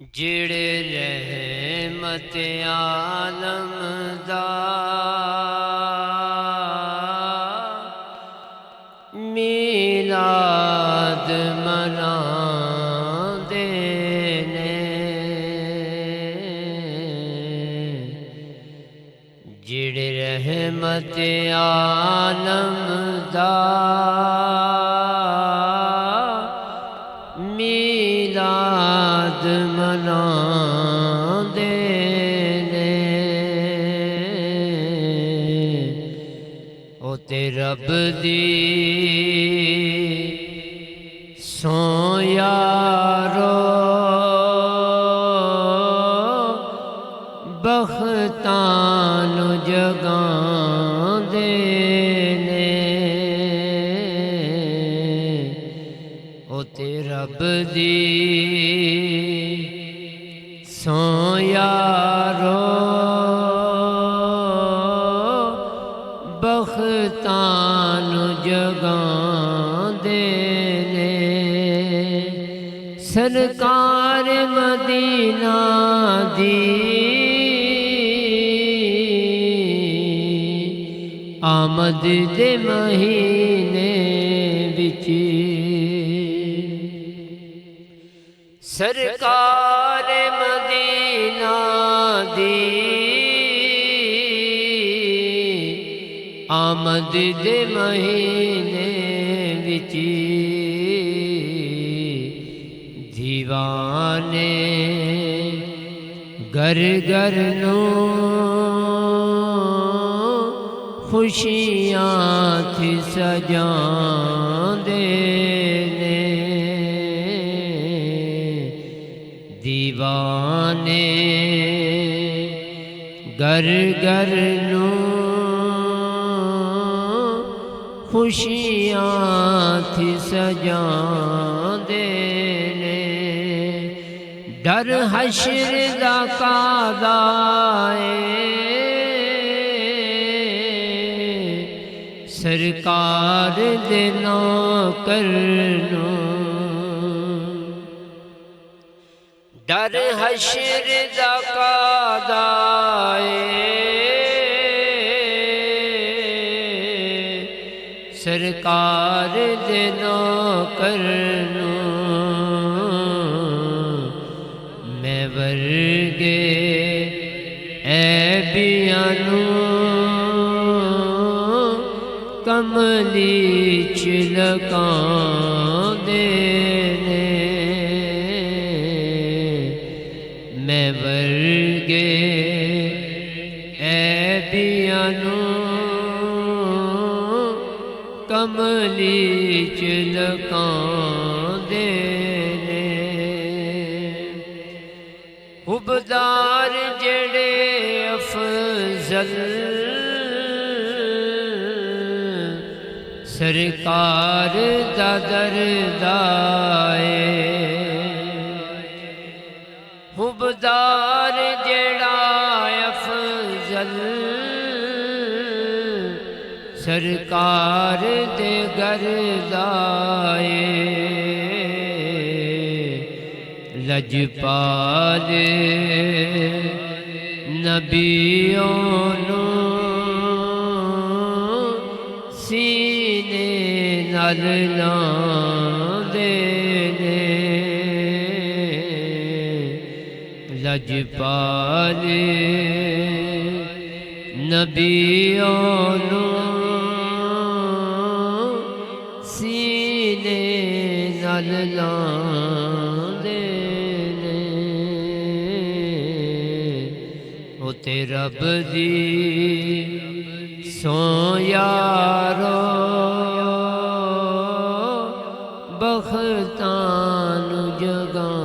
जिड़े रहमत आलम दा मीलाद मनांदे ने। जिड़े रहमत आलम दा मीलाद मनांदे ने। ओ ते रब दी सौ यारो बख्तां नूं जगांदे ने। ओ ते रब दी सौ यारो बख्तां नूं जगांदे ने। सरकार मदीना दी आमद दे महीने विच सरकार मदीना दी आमद दे महीने विच दीवाने घर घर नूं खुशियां थी सजांदे ने। दीवाने घर घर नूं खुशियां थी सजांदे ने। डर हशर दा कादा सरकार दे नौकर नूं। डर हशर दा कादा सरकार दे नौकर नूं। मैं वर्गे ऐबियां नूं कमली च लगांदे ने। मैं वर्गे ऐबियां नूं कमली च लगांदे ने। हुबदार जेड़े अफजल सरकार दा दरदाए। हुबदार जेड़ा अफजल सरकार दे गरदाए। लजपाल नबियों नूं सीने नाल लांदे ने। लजपाल नबियों नूं सीने नाल लांदे ने। ओ ते रब दी सौ यारो बख्तां नूं जगां